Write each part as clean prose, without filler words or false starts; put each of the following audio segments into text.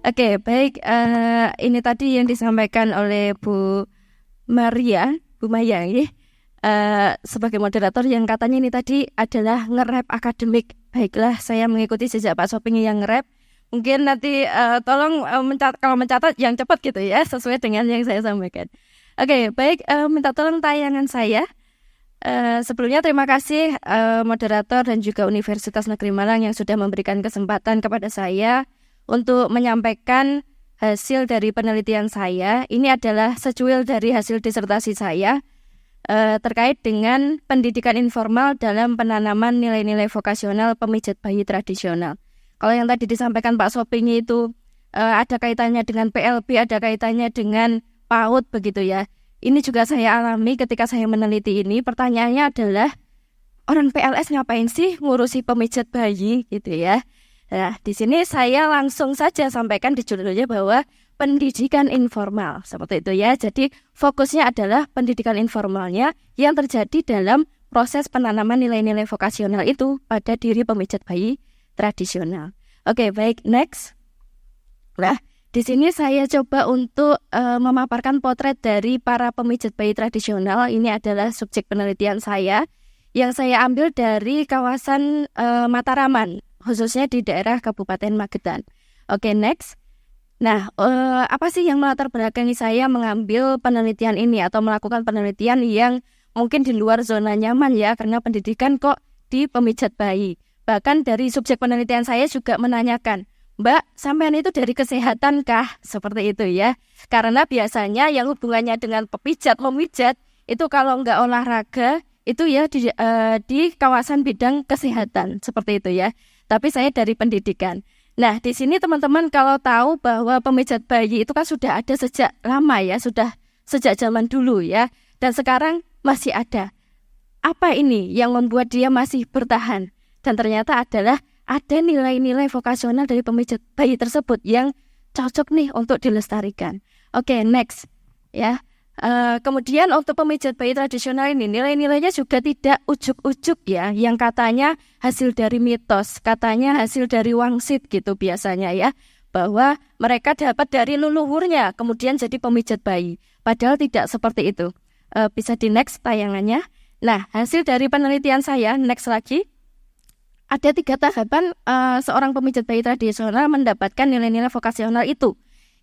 Oke, baik. Ini tadi yang disampaikan oleh Bu Maya, ya. Sebagai moderator yang katanya ini tadi adalah nge-rap akademik. Baiklah, saya mengikuti jejak Pak Soping yang nge-rap. Mungkin nanti tolong kalau mencatat yang cepat gitu ya, sesuai dengan yang saya sampaikan. Oke, baik. Minta tolong tayangan saya. Sebelumnya terima kasih moderator dan juga Universitas Negeri Malang yang sudah memberikan kesempatan kepada saya untuk menyampaikan hasil dari penelitian saya. Ini adalah secuil dari hasil disertasi saya terkait dengan pendidikan informal dalam penanaman nilai-nilai vokasional pemijat bayi tradisional. Kalau yang tadi disampaikan Pak Sopingi itu ada kaitannya dengan PLB, ada kaitannya dengan PAUD begitu ya. Ini juga saya alami ketika saya meneliti ini. Pertanyaannya adalah, orang PLS ngapain sih ngurusi pemijat bayi gitu ya. Nah, di sini saya langsung saja sampaikan di judulnya bahwa pendidikan informal, seperti itu ya. Jadi fokusnya adalah pendidikan informalnya yang terjadi dalam proses penanaman nilai-nilai vokasional itu pada diri pemijat bayi tradisional. Oke, baik, next. Nah, di sini saya coba untuk memaparkan potret dari para pemijat bayi tradisional. Ini adalah subjek penelitian saya yang saya ambil dari kawasan Mataraman, khususnya di daerah Kabupaten Magetan. Oke, next. Nah, apa sih yang melatar belakangi saya mengambil penelitian ini atau melakukan penelitian yang mungkin di luar zona nyaman ya, karena pendidikan kok di pemijat bayi. Bahkan dari subjek penelitian saya juga menanyakan, Mbak, sampean itu dari kesehatan kah? Seperti itu ya. Karena biasanya yang hubungannya dengan memijat, itu kalau nggak olahraga, itu ya di kawasan bidang kesehatan. Seperti itu ya. Tapi saya dari pendidikan. Nah, di sini teman-teman kalau tahu bahwa pemijat bayi itu kan sudah ada sejak lama ya. Sudah sejak zaman dulu ya. Dan sekarang masih ada. Apa ini yang membuat dia masih bertahan? Dan ternyata adalah ada nilai-nilai vokasional dari pemijat bayi tersebut yang cocok nih untuk dilestarikan. Oke, next ya. Kemudian untuk pemijat bayi tradisional ini nilai-nilainya juga tidak ujuk-ujuk ya, yang katanya hasil dari mitos, katanya hasil dari wangsit gitu biasanya ya, bahwa mereka dapat dari leluhurnya kemudian jadi pemijat bayi. Padahal tidak seperti itu. Bisa di next tayangannya. Nah, hasil dari penelitian saya, next lagi. Ada 3 tahapan seorang pemijat bayi tradisional mendapatkan nilai-nilai vokasional itu.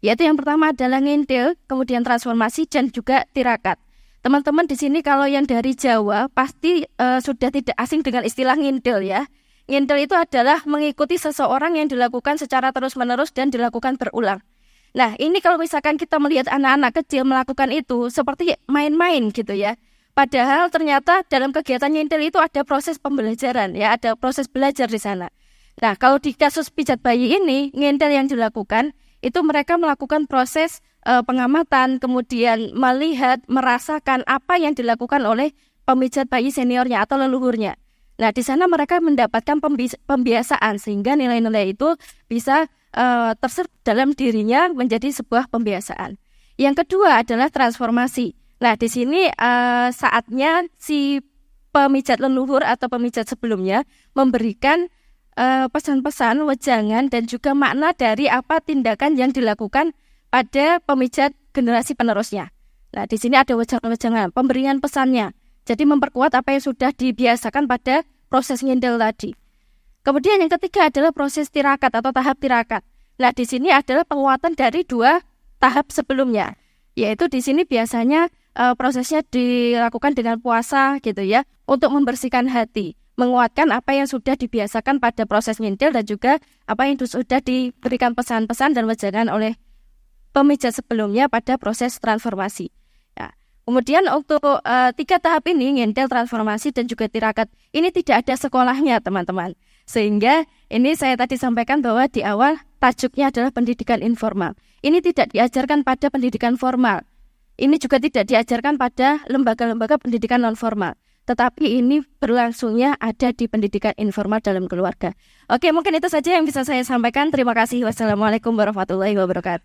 Yaitu yang pertama adalah ngintil, kemudian transformasi, dan juga tirakat. Teman-teman di sini kalau yang dari Jawa pasti sudah tidak asing dengan istilah ngintil ya. Ngintil itu adalah mengikuti seseorang yang dilakukan secara terus-menerus dan dilakukan berulang. Nah, ini kalau misalkan kita melihat anak-anak kecil melakukan itu seperti main-main gitu ya. Padahal ternyata dalam kegiatan ngintil itu ada proses pembelajaran ya, ada proses belajar di sana. Nah, kalau di kasus pijat bayi ini, ngintil yang dilakukan itu mereka melakukan proses pengamatan, kemudian melihat, merasakan apa yang dilakukan oleh pemijat bayi seniornya atau leluhurnya. Nah, di sana mereka mendapatkan pembiasaan sehingga nilai-nilai itu bisa terserap dalam dirinya menjadi sebuah pembiasaan. Yang kedua adalah transformasi. Nah, di sini saatnya si pemijat leluhur atau pemijat sebelumnya memberikan pesan-pesan, wejangan, dan juga makna dari apa tindakan yang dilakukan pada pemijat generasi penerusnya. Nah, di sini ada wejangan-wejangan, pemberian pesannya. Jadi memperkuat apa yang sudah dibiasakan pada proses ngintil tadi. Kemudian yang ketiga adalah proses tirakat atau tahap tirakat. Nah, di sini adalah penguatan dari 2 tahap sebelumnya. Yaitu di sini biasanya prosesnya dilakukan dengan puasa gitu ya, untuk membersihkan hati, menguatkan apa yang sudah dibiasakan pada proses ngintil dan juga apa yang sudah diberikan pesan-pesan dan wejangan oleh pemijat sebelumnya pada proses transformasi. Ya. Kemudian untuk 3 tahap ini, ngintil, transformasi, dan juga tirakat, ini tidak ada sekolahnya teman-teman. Sehingga ini saya tadi sampaikan bahwa di awal tajuknya adalah pendidikan informal. Ini tidak diajarkan pada pendidikan formal. Ini juga tidak diajarkan pada lembaga-lembaga pendidikan non-formal. Tetapi ini berlangsungnya ada di pendidikan informal dalam keluarga. Oke, mungkin itu saja yang bisa saya sampaikan. Terima kasih. Wassalamualaikum warahmatullahi wabarakatuh.